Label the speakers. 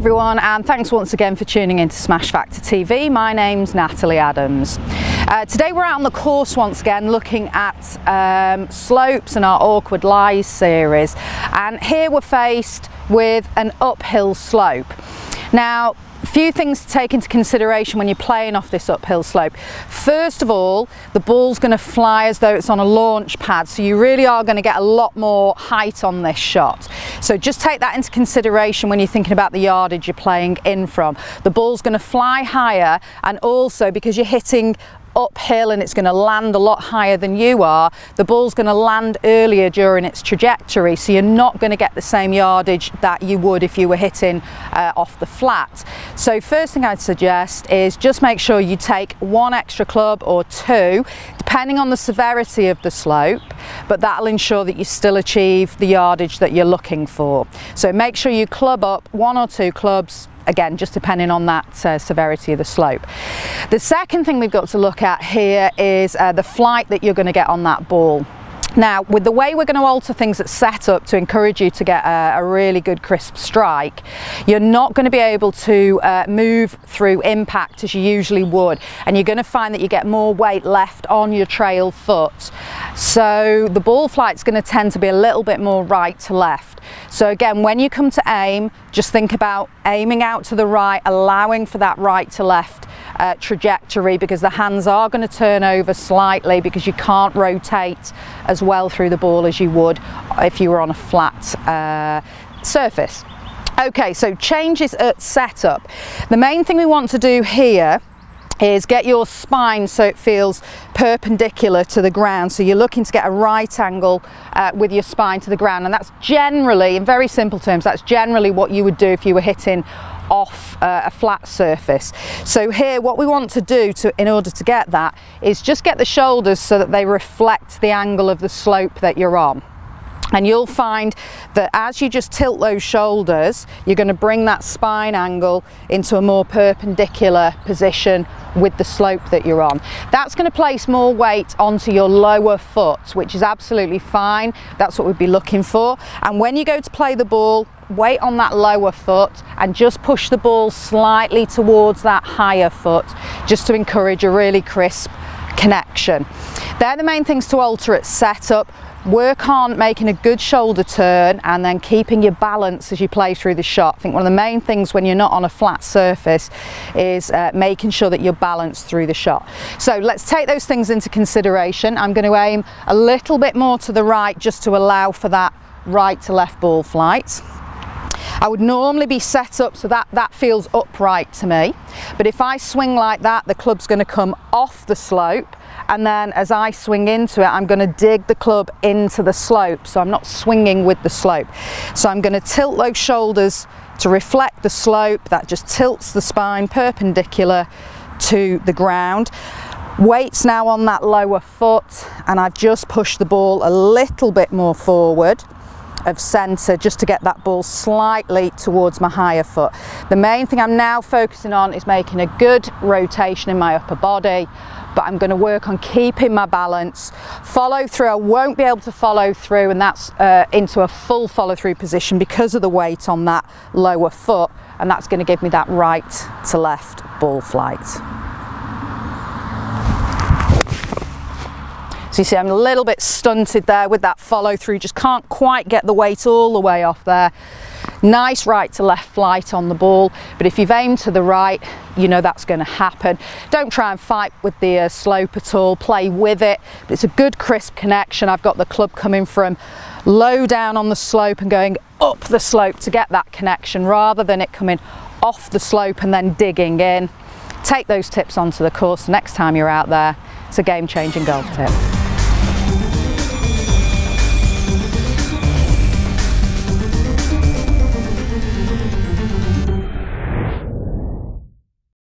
Speaker 1: everyone, and thanks once again for tuning in to Smash Factor TV. My name's Natalie Adams. Today we're out on the course once again looking at slopes and our Awkward Lies series, and here we're faced with an uphill slope. Now, a few things to take into consideration when you're playing off this uphill slope. First of all, the ball's going to fly as though it's on a launch pad, so you really are going to get a lot more height on this shot. So just take that into consideration when you're thinking about the yardage you're playing in from. The ball's going to fly higher, and also because you're hitting uphill and it's going to land a lot higher than you are, the ball's going to land earlier during its trajectory, so you're not going to get the same yardage that you would if you were hitting off the flat. So first thing I'd suggest is just make sure you take one extra club or two, depending on the severity of the slope, but that'll ensure that you still achieve the yardage that you're looking for. So make sure you club up one or two clubs, again just depending on that severity of the slope. The second thing we've got to look at here is the flight that you're going to get on that ball. Now, with the way we're going to alter things at setup to encourage you to get a really good crisp strike, you're not going to be able to move through impact as you usually would, and you're going to find that you get more weight left on your trail foot. So the ball flight's going to tend to be a little bit more right to left. So again, when you come to aim, just think about aiming out to the right, allowing for that right to left trajectory, because the hands are going to turn over slightly because you can't rotate as well through the ball as you would if you were on a flat surface. Okay, so changes at setup. The main thing we want to do here is get your spine so it feels perpendicular to the ground, so you're looking to get a right angle with your spine to the ground, and that's generally, in very simple terms, that's generally what you would do if you were hitting off a flat surface. So here what we want to do in order to get that is just get the shoulders so that they reflect the angle of the slope that you're on. And you'll find that as you just tilt those shoulders, you're going to bring that spine angle into a more perpendicular position with the slope that you're on. That's going to place more weight onto your lower foot, which is absolutely fine. That's what we'd be looking for. And when you go to play the ball, weight on that lower foot and just push the ball slightly towards that higher foot, just to encourage a really crisp connection. They're the main things to alter at setup. Work on making a good shoulder turn and then keeping your balance as you play through the shot. I think one of the main things when you're not on a flat surface is making sure that you're balanced through the shot. So let's take those things into consideration. I'm going to aim a little bit more to the right just to allow for that right to left ball flight. I would normally be set up so that feels upright to me, but if I swing like that, the club's going to come off the slope, and then as I swing into it, I'm going to dig the club into the slope, so I'm not swinging with the slope. So I'm going to tilt those shoulders to reflect the slope. That just tilts the spine perpendicular to the ground. Weight's now on that lower foot, and I've just pushed the ball a little bit more forward of centre just to get that ball slightly towards my higher foot. The main thing I'm now focusing on is making a good rotation in my upper body, but I'm going to work on keeping my balance. Follow through, I won't be able to follow through, and that's into a full follow through position because of the weight on that lower foot, and that's going to give me that right to left ball flight. So you see I'm a little bit stunted there with that follow through, just can't quite get the weight all the way off there. Nice right to left flight on the ball, but if you've aimed to the right, you know that's going to happen. Don't try and fight with the slope at all, play with it, but it's a good crisp connection. I've got the club coming from low down on the slope and going up the slope to get that connection, rather than it coming off the slope and then digging in. Take those tips onto the course next time you're out there. It's a game-changing golf tip.